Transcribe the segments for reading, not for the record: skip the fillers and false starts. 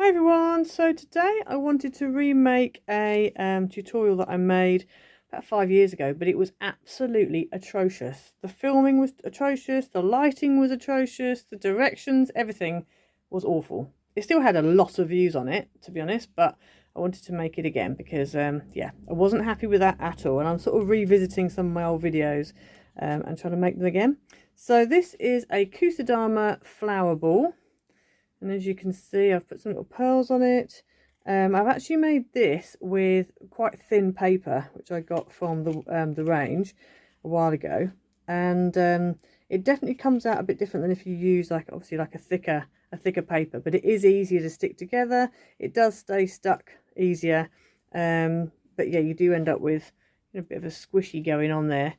Hi everyone, so today I wanted to remake a tutorial that I made about 5 years ago, but it was absolutely atrocious. The filming was atrocious, the lighting was atrocious, the directions, everything was awful. It still had a lot of views on it, to be honest, but I wanted to make it again because, yeah, I wasn't happy with that at all, and I'm sort of revisiting some of my old videos and trying to make them again. So this is a Kusudama Flower Ball. And as you can see, I've put some little pearls on it. I've actually made this with quite thin paper, which I got from the range a while ago. And it definitely comes out a bit different than if you use obviously a thicker paper. But it is easier to stick together. It does stay stuck easier. But yeah, you do end up with a bit of a squishy going on there.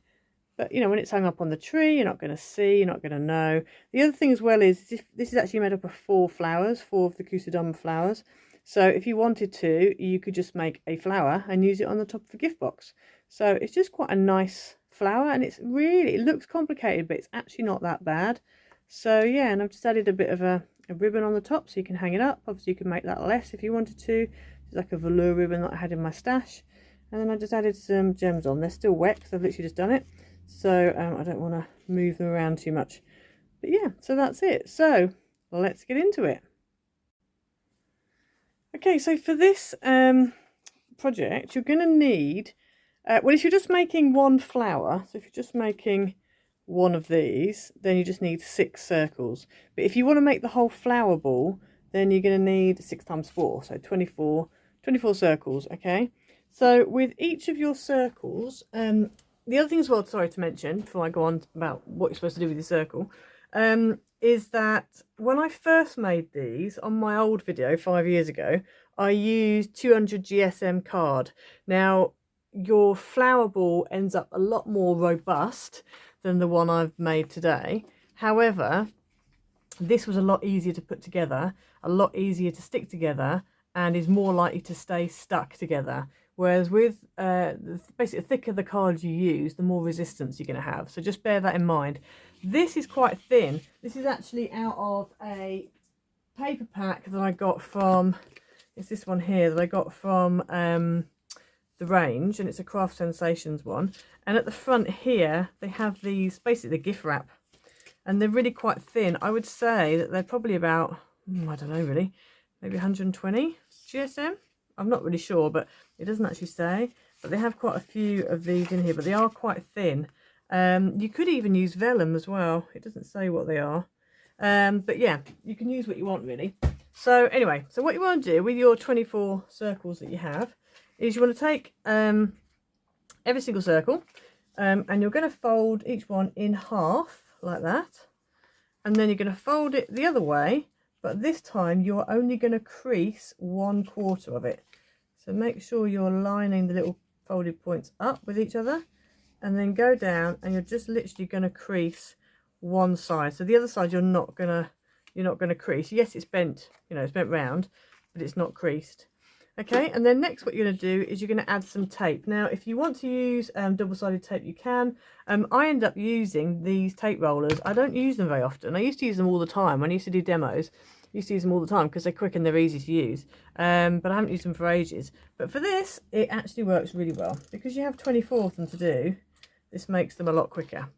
But, when it's hung up on the tree, you're not going to see, you're not going to know. The other thing as well is this is actually made up of 4 flowers, 4 of the Kusudama flowers. So if you wanted to, you could just make a flower and use it on the top of a gift box. So it's just quite a nice flower, and it looks complicated, but it's actually not that bad. So yeah, and I've just added a bit of a ribbon on the top so you can hang it up. Obviously you can make that less if you wanted to. It's like a velour ribbon that I had in my stash. And then I just added some gems on. They're still wet because I've literally just done it. So I don't want to move them around too much. But yeah, so that's it. So let's get into it. Okay, so for this project, you're going to need, well, if you're just making one flower, so if you're just making one of these, then you just need 6 circles. But if you want to make the whole flower ball, then you're going to need 6 times 4, so 24 circles, okay? So with each of your circles, the other thing as well, sorry to mention, before I go on about what you're supposed to do with your circle, is that when I first made these, on my old video 5 years ago, I used 200 GSM card. Now, your flower ball ends up a lot more robust than the one I've made today. However, this was a lot easier to put together, a lot easier to stick together, and is more likely to stay stuck together. Whereas with basically the thicker the card you use, the more resistance you're going to have. So just bear that in mind. This is quite thin. This is actually out of a paper pack that I got from, it's this one here that I got from the range, and it's a Craft Sensations one. And at the front here, they have these, basically the gift wrap. And they're really quite thin. I would say that they're probably about, I don't know really, maybe 120 GSM. I'm not really sure, but it doesn't actually say. But they have quite a few of these in here, but they are quite thin. You could even use vellum as well. It doesn't say what they are. But yeah, you can use what you want really. So anyway, so what you want to do with your 24 circles that you have is you want to take every single circle and you're going to fold each one in half like that. And then you're going to fold it the other way, but this time you're only going to crease 1/4 of it. So make sure you're lining the little folded points up with each other, and then go down, and you're just literally going to crease one side. So the other side you're not gonna crease. Yes, it's bent, it's bent round, but it's not creased. Okay, and then next what you're going to do is you're going to add some tape. Now, if you want to use double-sided tape, you can. I end up using these tape rollers. I don't use them very often. I used to use them all the time. When I used to do demos, I used to use them all the time because they're quick and they're easy to use. But I haven't used them for ages. But for this, it actually works really well. Because you have 24 of them to do, this makes them a lot quicker.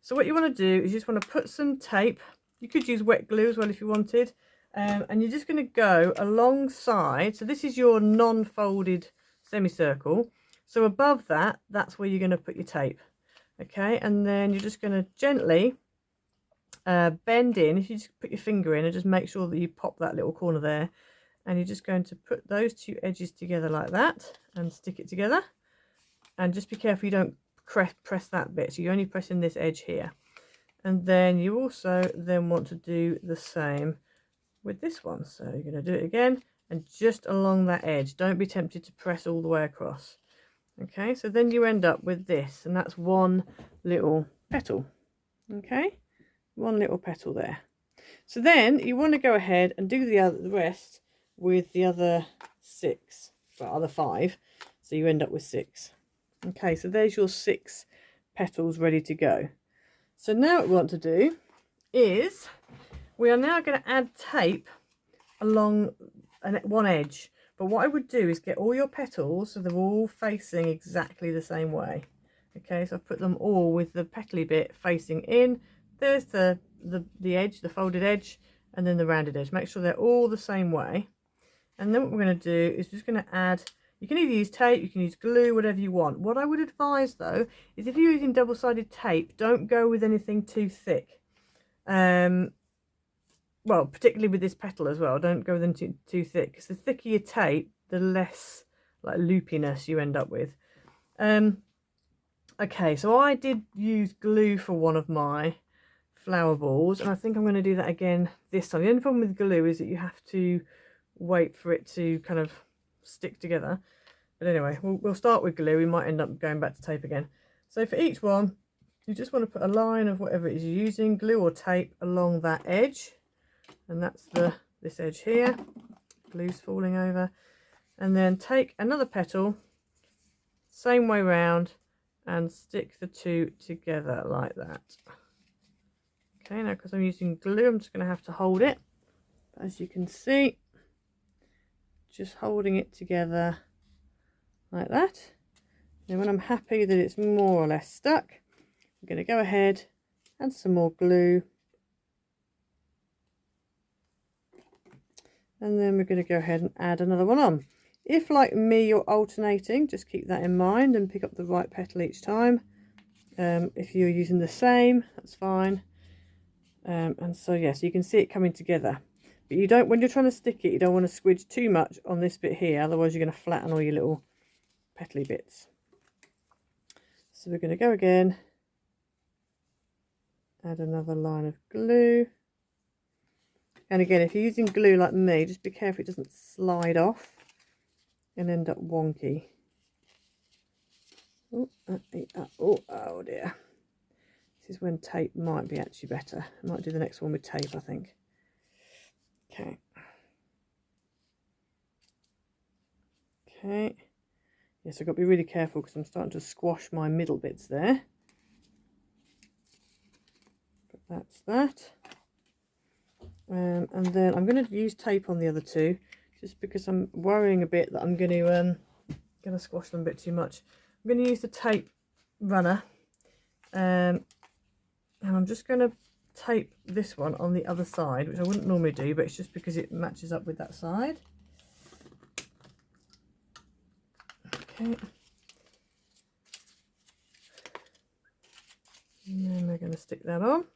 So what you want to do is you just want to put some tape. You could use wet glue as well if you wanted. And you're just going to go alongside. So this is your non-folded semicircle. So above that, that's where you're going to put your tape. Okay, and then you're just going to gently bend in. If you just put your finger in and just make sure that you pop that little corner there, and you're just going to put those 2 edges together like that and stick it together. And just be careful you don't press that bit. So you're only pressing this edge here. And then you also then want to do the same with this one. So you're going to do it again, and just along that edge. Don't be tempted to press all the way across. Okay, so then you end up with this, and that's one little petal. Okay, one little petal there. So then you want to go ahead and do the rest with the other 6, well, other 5. So you end up with 6. Okay, so there's your 6 petals ready to go. So now what we want to do is we are now going to add tape along one edge. But what I would do is get all your petals so they're all facing exactly the same way. Okay, so I've put them all with the petally bit facing in. There's the edge, the folded edge, and then the rounded edge. Make sure they're all the same way. And then what we're going to do is just going to add, you can either use tape, you can use glue, whatever you want. What I would advise though, is if you're using double-sided tape, don't go with anything too thick. Well, particularly with this petal as well, don't go with them too thick, because the thicker your tape, the less like loopiness you end up with. Okay, so I did use glue for one of my flower balls, and I think I'm going to do that again this time. The only problem with glue is that you have to wait for it to kind of stick together. But anyway, we'll start with glue. We might end up going back to tape again. So for each one, you just want to put a line of whatever it is you're using, glue or tape, along that edge. And that's this edge here, glue's falling over. And then take another petal, same way round, and stick the two together like that. Okay, now because I'm using glue, I'm just going to have to hold it. But as you can see, just holding it together like that. And when I'm happy that it's more or less stuck, I'm going to go ahead and some more glue. And then we're going to go ahead and add another one on. If, like me, you're alternating, just keep that in mind and pick up the right petal each time. If you're using the same, that's fine. And so, yes, you can see it coming together. But you don't, when you're trying to stick it, you don't want to squidge too much on this bit here. Otherwise, you're going to flatten all your little petally bits. So we're going to go again. Add another line of glue. And again, if you're using glue like me, just be careful it doesn't slide off and end up wonky. Oh dear. This is when tape might be actually better. I might do the next one with tape, I think. Okay. Okay. Yes, I've got to be really careful because I'm starting to squash my middle bits there. But that's that. And then I'm going to use tape on the other two, just because I'm worrying a bit that I'm going to squash them a bit too much. I'm going to use the tape runner, and I'm just going to tape this one on the other side, which I wouldn't normally do, but it's just because it matches up with that side. Okay. And then we're going to stick that on.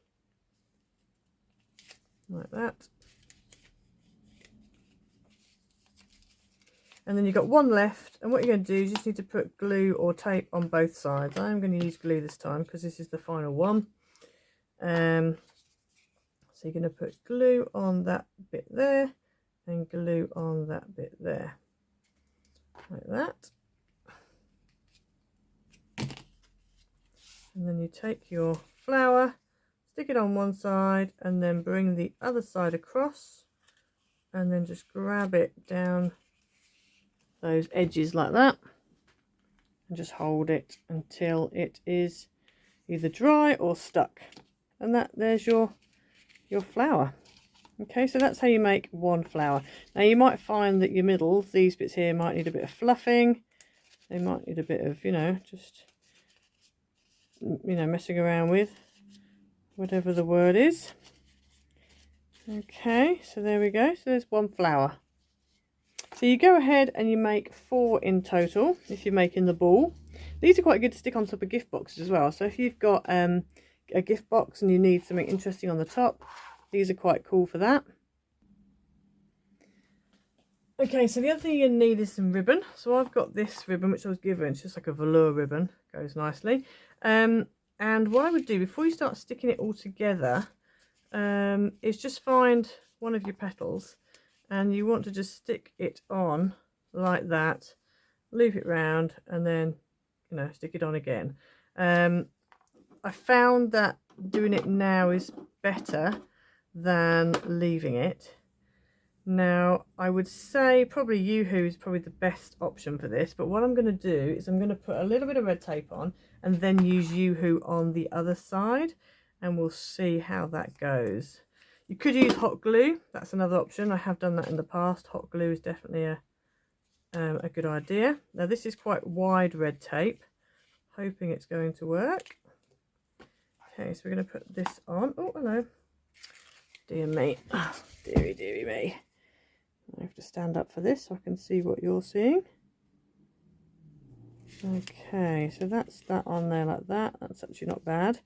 Like that. And then you've got one left, and what you're going to do is you just need to put glue or tape on both sides. I'm going to use glue this time because this is the final one. So you're going to put glue on that bit there and glue on that bit there, like that. And then you take your flower, stick it on one side, and then bring the other side across, and then just grab it down those edges like that, and just hold it until it is either dry or stuck. And there's your flower. Okay, so that's how you make one flower. Now you might find that your middles, these bits here, might need a bit of fluffing. They might need a bit of, just messing around with, whatever the word is. Okay, so there we go. So there's one flower. So you go ahead and you make 4 in total if you're making the ball. These are quite good to stick on top of gift boxes as well. So if you've got a gift box and you need something interesting on the top, these are quite cool for that. Okay, so the other thing you need is some ribbon. So I've got this ribbon which I was given. It's just like a velour ribbon, goes nicely. And what I would do before you start sticking it all together is just find one of your petals, and you want to just stick it on like that, loop it round, and then stick it on again. I found that doing it now is better than leaving it. Now I would say probably Yoo-hoo is probably the best option for this, but what I'm going to do is I'm going to put a little bit of red tape on and then use Yoo-hoo on the other side, and we'll see how that goes. You could use hot glue. That's another option. I have done that in the past. Hot glue is definitely a good idea. Now this is quite wide red tape. Hoping it's going to work. Okay, so we're going to put this on. Oh, hello. Dear me. Oh, dearie me. I have to stand up for this so I can see what you're seeing. Okay, so that's that on there like that. That's actually not bad.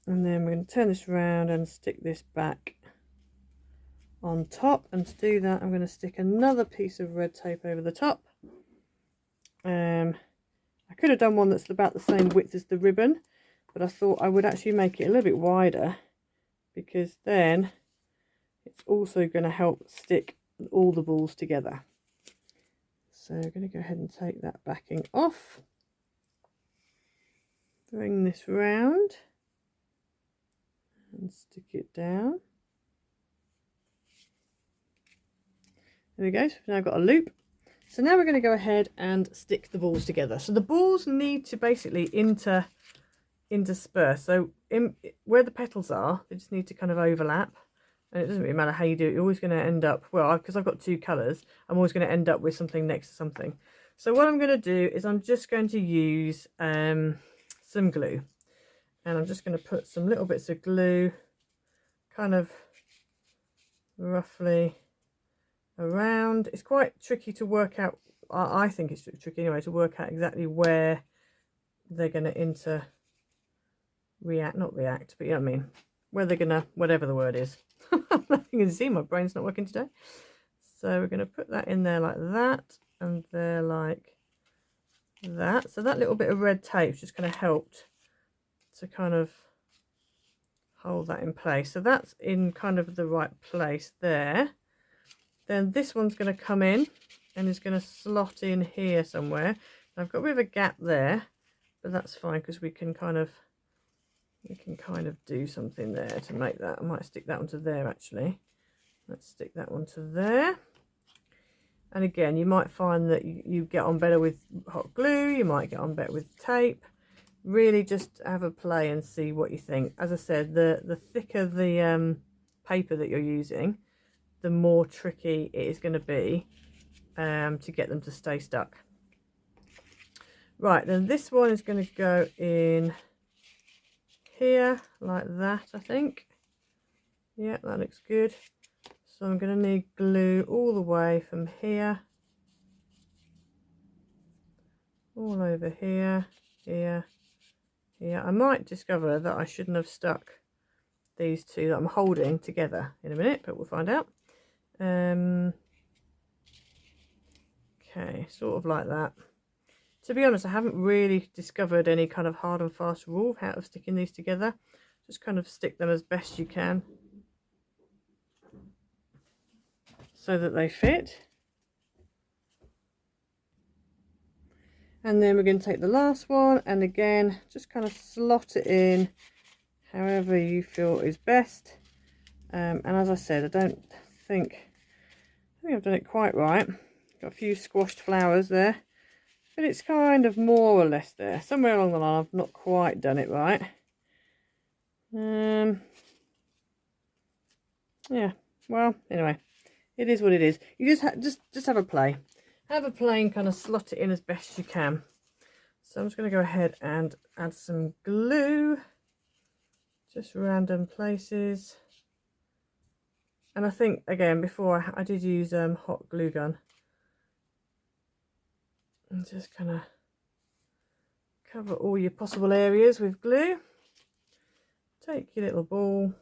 And then we're going to turn this around and stick this back on top. And to do that, I'm going to stick another piece of red tape over the top. I could have done one that's about the same width as the ribbon, but I thought I would actually make it a little bit wider, because then it's also going to help stick all the balls together. So I'm going to go ahead and take that backing off, bring this round and stick it down. There we go, so we've now got a loop. So now we're going to go ahead and stick the balls together. So the balls need to basically intersperse. So where the petals are, they just need to kind of overlap. And it doesn't really matter how you do it. You're always going to end up, well, because I've got two colours, I'm always going to end up with something next to something. So what I'm going to do is I'm just going to use some glue. And I'm just going to put some little bits of glue kind of roughly around. It's quite tricky to work out. I think it's tricky anyway to work out exactly where they're going to not react, but you know what I mean, where they're going to, whatever the word is. You can see my brain's not working today. So we're going to put that in there like that, and there like that. So that little bit of red tape just kind of helped to kind of hold that in place. So that's in kind of the right place there. Then this one's going to come in and is going to slot in here somewhere. I've got a bit of a gap there, but that's fine because we can kind of do something there to make that. I might stick that onto there actually. Let's stick that onto there. And again, you might find that you get on better with hot glue, you might get on better with tape. Really just have a play and see what you think. As I said, the thicker the paper that you're using, the more tricky it is going to be to get them to stay stuck. Right, then this one is going to go in here like that, I think. Yeah, that looks good. So I'm going to need glue all the way from here, all over here, here, here. I might discover that I shouldn't have stuck these two that I'm holding together in a minute, but we'll find out. Okay, sort of like that. To be honest, I haven't really discovered any kind of hard and fast rule of how of sticking these together. Just kind of stick them as best you can so that they fit. And then we're going to take the last one and again just kind of slot it in however you feel is best. And as I said, I think I've done it quite right. Got a few squashed flowers there, but it's kind of more or less there. Somewhere along the line I've not quite done it right. Yeah, well, anyway, it is what it is. You just have a play. Have a play and kind of slot it in as best you can. So I'm just going to go ahead and add some glue. Just random places. And I think, again, before I did use hot glue gun. And just kind of cover all your possible areas with glue. Take your little ball,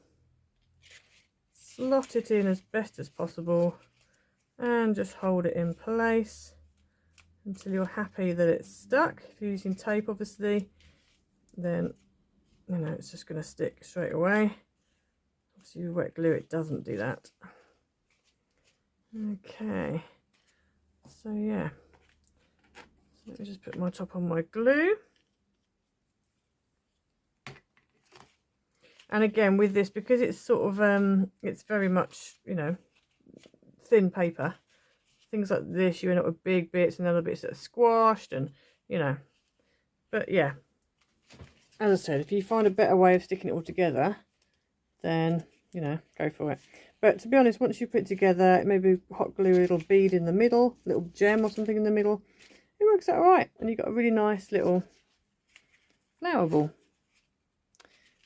slot it in as best as possible, and just hold it in place until you're happy that it's stuck. If you're using tape, obviously, then you know it's just going to stick straight away. Obviously, with wet glue, it doesn't do that. Okay, so yeah. So let me just put my top on my glue. And again, with this, because it's sort of, it's very much, you know, thin paper, things like this, you end up with big bits and other bits that are squashed and, you know, but yeah, as I said, if you find a better way of sticking it all together, then you know, go for it. But to be honest, once you put it together, maybe hot glue a little bead in the middle, little gem or something in the middle, it works out right, and you've got a really nice little flower ball.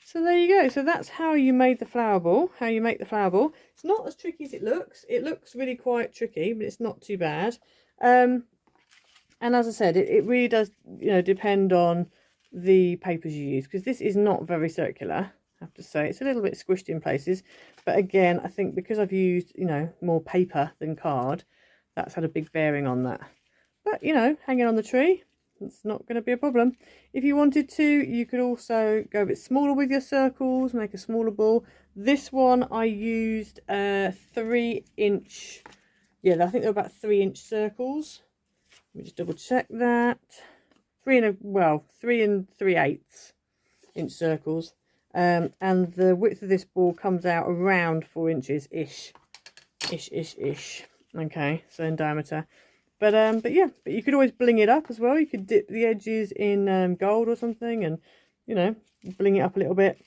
So there you go. So that's how you made the flower ball, how you make the flower ball. It's not as tricky as it looks. It looks really quite tricky, but it's not too bad. And as I said, it really does, you know, depend on the papers you use, because this is not very circular, I have to say. It's a little bit squished in places, but again, I think because I've used, you know, more paper than card, that's had a big bearing on that. But, you know, hanging on the tree, it's not going to be a problem. If you wanted to, you could also go a bit smaller with your circles, make a smaller ball. This one I used 3-inch, yeah, I think they're about 3-inch circles. Let me just double check that. 3 and 3/8 inch circles. And the width of this ball comes out around 4 inches ish. Okay, so in diameter. But yeah, but you could always bling it up as well. You could dip the edges in gold or something, and you know, bling it up a little bit.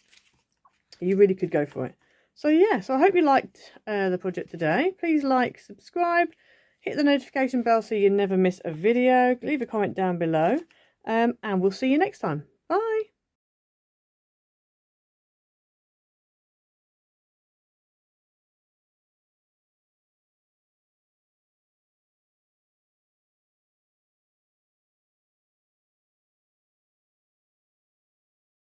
You really could go for it. So yeah, so I hope you liked the project today. Please like, subscribe, hit the notification bell so you never miss a video. Leave a comment down below, and we'll see you next time. Bye.